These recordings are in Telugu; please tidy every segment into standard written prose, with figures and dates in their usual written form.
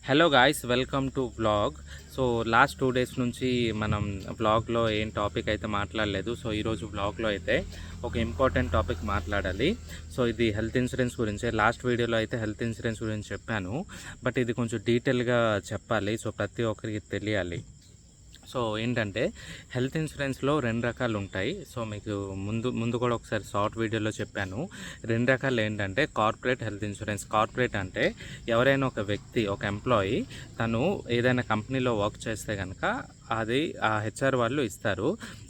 Hello guys, welcome to vlog. So last 2 days నుంచి మనం వ్లాగ్లో ఏం టాపిక్ అయితే మాట్లాడలేదు. సో ఈరోజు వ్లాగ్లో అయితే ఒక ఇంపార్టెంట్ టాపిక్ మాట్లాడాలి. సో ఇది హెల్త్ ఇన్సూరెన్స్ గురించే. లాస్ట్ వీడియోలో అయితే హెల్త్ ఇన్సూరెన్స్ గురించి చెప్పాను, బట్ ఇది కొంచెం డీటెయిల్గా చెప్పాలి. సో ప్రతి ఒక్కరికి తెలియాలి. సో ఏంటంటే హెల్త్ ఇన్సూరెన్స్లో 2 రకాలు ఉంటాయి. సో మీకు ముందు కూడా ఒకసారి షార్ట్ వీడియోలో చెప్పాను. 2 రకాలు ఏంటంటే కార్పొరేట్ హెల్త్ ఇన్సూరెన్స్. కార్పొరేట్ అంటే ఎవరైనా ఒక వ్యక్తి, ఒక ఎంప్లాయీ తను ఏదైనా కంపెనీలో వర్క్ చేస్తే కనుక అది ఆ హెచ్ఆర్ వాళ్ళు ఇస్తారు.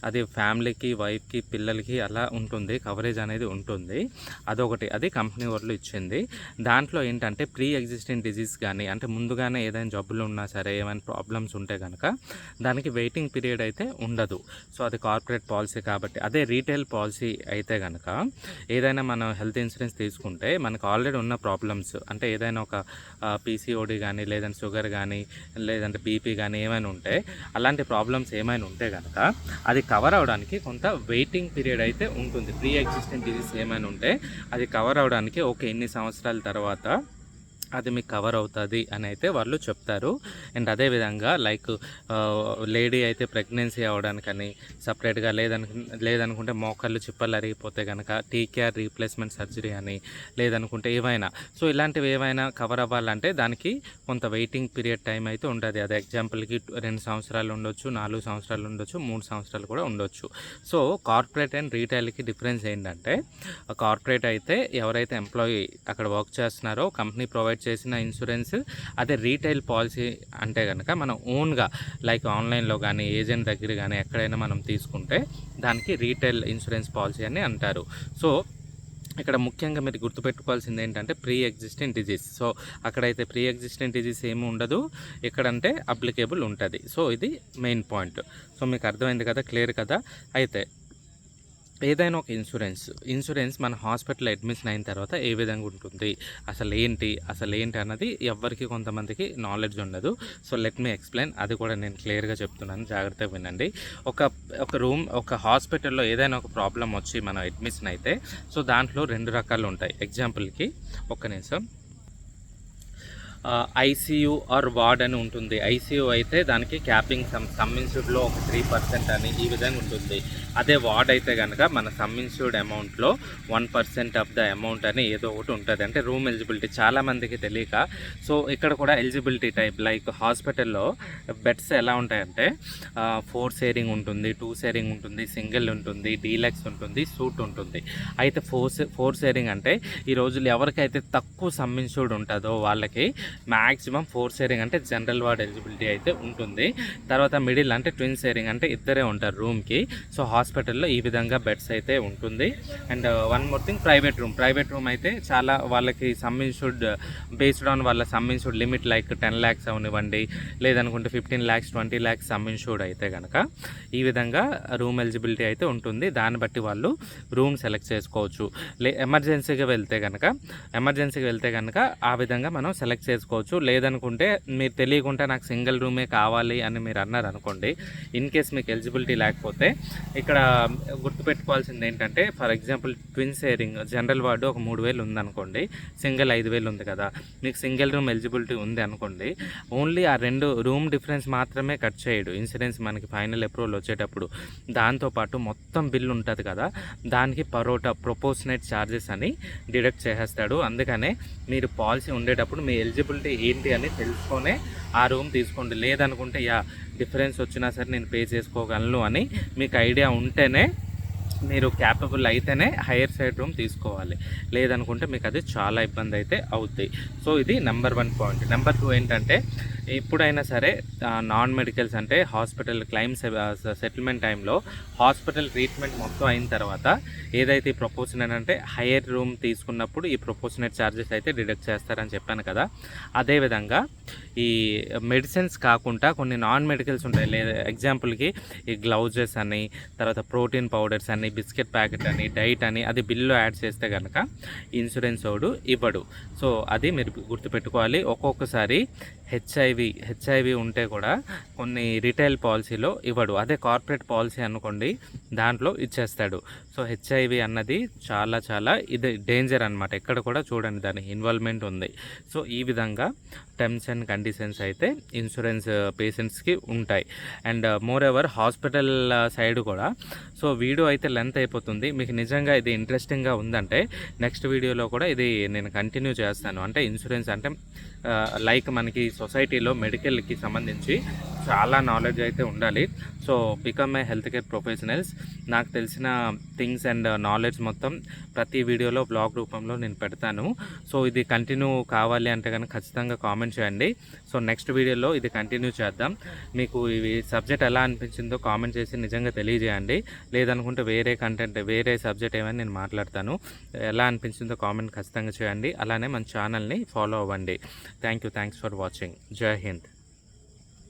అది ఫ్యామిలీకి, వైఫ్కి, పిల్లలకి అలా ఉంటుంది, కవరేజ్ అనేది ఉంటుంది. అదొకటి, అది కంపెనీ వాళ్ళు ఇచ్చింది. దాంట్లో ఏంటంటే ప్రీ ఎగ్జిస్టింగ్ డిజీజ్ కానీ, అంటే ముందుగానే ఏదైనా జబ్బులు ఉన్నా సరే, ఏమైనా ప్రాబ్లమ్స్ ఉంటే కనుక దానికి వెయిటింగ్ పీరియడ్ అయితే ఉండదు. సో అది కార్పొరేట్ పాలసీ కాబట్టి. అదే రీటైల్ పాలసీ అయితే కనుక ఏదైనా మనం హెల్త్ ఇన్సూరెన్స్ తీసుకుంటే మనకు ఆల్రెడీ ఉన్న ప్రాబ్లమ్స్, అంటే ఏదైనా ఒక పీసీఓడి కానీ, లేదంటే షుగర్ కానీ, లేదంటే బీపీ కానీ ఏమైనా ఉంటే, అలాంటి ప్రాబ్లమ్స్ ఏమైనా ఉంటే కనుక అది కవర్ అవడానికి కొంత వెయిటింగ్ పీరియడ్ అయితే ఉంటుంది. ప్రీ ఎగ్జిస్టింగ్ డిజీజ్ ఏమైనా ఉంటే అది కవర్ అవడానికి ఇన్ని సంవత్సరాల తర్వాత అది మీకు కవర్ అవుతుంది అని అయితే వాళ్ళు చెప్తారు. అండ్ అదేవిధంగా లైక్ లేడీ అయితే ప్రెగ్నెన్సీ అవ్వడానికని సపరేట్గా, లేదనుకుంటే మోకాళ్ళు చిప్పలు అరిగిపోతే కనుక టీకేఆర్ రీప్లేస్మెంట్ సర్జరీ అని, లేదనుకుంటే ఏవైనా, సో ఇలాంటివి ఏవైనా కవర్ అవ్వాలంటే దానికి కొంత వెయిటింగ్ పీరియడ్ టైం అయితే ఉంటుంది. అది ఎగ్జాంపుల్కి 2 సంవత్సరాలు ఉండొచ్చు, 4 సంవత్సరాలు ఉండొచ్చు, 3 సంవత్సరాలు కూడా ఉండొచ్చు. సో కార్పొరేట్ అండ్ రీటైల్కి డిఫరెన్స్ ఏంటంటే, కార్పొరేట్ అయితే ఎవరైతే ఎంప్లాయీ అక్కడ వర్క్ చేస్తున్నారో కంపెనీ ప్రొవైడ్ చేసిన ఇన్సూరెన్స్. అదే రీటైల్ పాలసీ అంటే కనుక మనం ఓన్గా లైక్ ఆన్లైన్లో కానీ, ఏజెంట్ దగ్గర కానీ ఎక్కడైనా మనం తీసుకుంటే దానికి రీటైల్ ఇన్సూరెన్స్ పాలసీ అని అంటారు. సో ఇక్కడ ముఖ్యంగా మీరు గుర్తుపెట్టుకోవాల్సింది ఏంటంటే ప్రీ ఎగ్జిస్టింగ్ డిజీజ్. సో అక్కడైతే ప్రీ ఎగ్జిస్టింగ్ డిజీజ్ ఏమి ఉండదు, ఎక్కడంటే అప్లికేబుల్ ఉంటుంది. సో ఇది మెయిన్ పాయింట్. సో మీకు అర్థమైంది కదా, క్లియర్ కదా. అయితే ఏదైనా ఒక ఇన్సూరెన్స్ మన హాస్పిటల్ అడ్మిషన్ అయిన తర్వాత ఏ విధంగా ఉంటుంది, అసలు ఏంటి అన్నది ఎవరికి కొంతమందికి నాలెడ్జ్ ఉండదు. So let me explain. అది కూడా నేను క్లియర్గా చెప్తున్నాను, జాగ్రత్తగా వినండి. ఒక హాస్పిటల్లో ఏదైనా ఒక ప్రాబ్లం వచ్చి మనం అడ్మిషన్ అయితే, సో దాంట్లో 2 రకాలు ఉంటాయి. ఎగ్జాంపుల్కి ఒక్క నిమిషం, ఐసీయూ ఆర్ వార్డ్ అని ఉంటుంది. ఐసీయూ అయితే దానికి క్యాపింగ్ సమ్ ఇన్సూర్డ్లో ఒక 3% అని ఈ విధంగా ఉంటుంది. అదే వార్డ్ అయితే కనుక మన సమ్ ఇన్సూర్డ్ అమౌంట్లో 1% ఆఫ్ ద అమౌంట్ అని ఏదో ఒకటి ఉంటుంది. అంటే రూమ్ ఎలిజిబిలిటీ చాలామందికి తెలియక, సో ఇక్కడ కూడా ఎలిజిబిలిటీ టైప్ లైక్ హాస్పిటల్లో బెడ్స్ ఎలా ఉంటాయంటే 4 షేరింగ్ ఉంటుంది, 2 షేరింగ్ ఉంటుంది, సింగిల్ ఉంటుంది, డీలక్స్ ఉంటుంది, సూట్ ఉంటుంది. అయితే 4 షేరింగ్ అంటే ఈ రోజులు ఎవరికైతే తక్కువ సమ్ ఇన్సూర్డ్ ఉంటుందో వాళ్ళకి మ్యాక్సిమం 4 షేరింగ్ అంటే జనరల్ వార్డ్ ఎలిజిబిలిటీ అయితే ఉంటుంది. తర్వాత మిడిల్ అంటే ట్విన్ షేరింగ్, అంటే ఇద్దరే ఉంటారు రూమ్కి. సో హాస్పిటల్లో ఈ విధంగా బెడ్స్ అయితే ఉంటుంది. And one more thing, private room అయితే చాలా వాళ్ళకి సమ్ ఇన్సూర్డ్ బేస్డ్ ఆన్ వాళ్ళ some insured limit like 10 lakhs అవనివ్వండి, లేదనుకుంటే 15 lakhs, 20 lakhs సమ్ ఇన్సూర్డ్ అయితే కనుక ఈ విధంగా రూమ్ ఎలిజిబిలిటీ అయితే ఉంటుంది. దాన్ని బట్టి వాళ్ళు రూమ్ సెలెక్ట్ చేసుకోవచ్చు. ఎమర్జెన్సీగా వెళ్తే కనుక ఆ విధంగా మనం సెలెక్ట్ చేసుకోవచ్చు. లేదనుకుంటే మీరు తెలియకుండా నాకు సింగిల్ రూమే కావాలి అని మీరు అన్నారు అనుకోండి, ఇన్ కేస్ మీకు ఎలిజిబిలిటీ లేకపోతే ఇక్కడ గుర్తుపెట్టుకోవాల్సింది ఏంటంటే, for example twin sharing general ward ఒక 3,000 ఉందనుకోండి, సింగిల్ 5,000 ఉంది కదా, మీకు సింగిల్ రూమ్ ఎలిజిబిలిటీ ఉంది అనుకోండి, ఓన్లీ ఆ 2 రూమ్ డిఫరెన్స్ మాత్రమే కట్ చేయడు ఇన్సూరెన్స్ మనకి ఫైనల్ అప్రూవల్ వచ్చేటప్పుడు. దాంతోపాటు మొత్తం బిల్ ఉంటుంది కదా, దానికి ప్రొపోర్షనేట్ ఛార్జెస్ అని డిడక్ట్ చేసేస్తాడు. అందుకనే మీరు పాలసీ ఉండేటప్పుడు మీ ఎలిజిబిలిటీ ఏంటి అని తెలుసుకొనే ఆ రూమ్ తీసుకోండి. లేదనుకుంటే డిఫరెన్స్ వచ్చినా సరే నేను పే చేసుకోగలను అని మీకు ఐడియా ఉంటేనే, మీరు క్యాపబుల్ అయితేనే హైయర్ సైడ్ రూమ్ తీసుకోవాలి. లేదనుకుంటే మీకు అది చాలా ఇబ్బంది అయితే అవుతాయి. సో ఇది నెంబర్ 1 పాయింట్. నెంబర్ 2 ఏంటంటే, ఎప్పుడైనా సరే నాన్ మెడికల్స్ అంటే హాస్పిటల్ క్లైమ్స్ సెటిల్మెంట్ టైంలో హాస్పిటల్ ట్రీట్మెంట్ మొత్తం అయిన తర్వాత ఏదైతే ఈ ప్రపోర్షనేట్ అంటే హైయర్ రూమ్ తీసుకున్నప్పుడు ఈ ప్రపోర్షనేట్ ఛార్జెస్ అయితే డిడక్ట్ చేస్తారని చెప్పాను కదా. అదేవిధంగా ఈ మెడిసిన్స్ కాకుండా కొన్ని నాన్ మెడికల్స్ ఉంటాయి. లేదా ఎగ్జాంపుల్కి ఈ గ్లౌజెస్ అని, తర్వాత ప్రోటీన్ పౌడర్స్ అని, బిస్కెట్ ప్యాకెట్ అని, డైట్ అని, అది బిల్లు యాడ్ చేస్తే కనుక ఇన్సూరెన్స్ వాడు ఇవ్వడు. సో అది మీరు గుర్తుపెట్టుకోవాలి. ఒక్కొక్కసారి హెచ్ఐవి ఉంటే కూడా కొన్ని రిటైల్ పాలసీలో ఇవ్వడు. అదే కార్పొరేట్ పాలసీ అనుకోండి, దాంట్లో ఇచ్చేస్తాడు. సో హెచ్ఐవి అన్నది చాలా చాలా ఇది డేంజర్ అనమాట. ఎక్కడ కూడా చూడండి దాని ఇన్వాల్వ్మెంట్ ఉంది. సో ఈ విధంగా టర్మ్స్ అండ్ కండిషన్స్ అయితే ఇన్సూరెన్స్ పేషెంట్స్కి ఉంటాయి. And more ever hospital side కూడా. సో వీడియో అయితే లెంత్ అయిపోతుంది. మీకు నిజంగా ఇది ఇంట్రెస్టింగ్గా ఉందంటే నెక్స్ట్ వీడియోలో కూడా ఇది నేను కంటిన్యూ చేస్తాను. అంటే ఇన్సూరెన్స్ అంటే లైక్ మనకి సొసైటీలో మెడికల్కి సంబంధించి చాలా నాలెడ్జ్ అయితే ఉండాలి. So become a health care professionals. నాకు తెలిసిన థింగ్స్ అండ్ నాలెడ్జ్ మొత్తం ప్రతి వీడియోలో బ్లాగ్ రూపంలో నేను పెడతాను. సో ఇది కంటిన్యూ కావాలి అంటే కనుక ఖచ్చితంగా కామెంట్ చేయండి. సో నెక్స్ట్ వీడియోలో ఇది కంటిన్యూ చేద్దాం. మీకు ఇవి సబ్జెక్ట్ ఎలా అనిపించిందో కామెంట్ చేసి నిజంగా తెలియజేయండి. లేదనుకుంటే వేరే కంటెంట్ వేరే సబ్జెక్ట్ ఏమైనా నేను మాట్లాడతాను. ఎలా అనిపించిందో కామెంట్ ఖచ్చితంగా చేయండి. అలానే మన ఛానల్ని ఫాలో అవ్వండి. Thanks for watching. జై హింద్.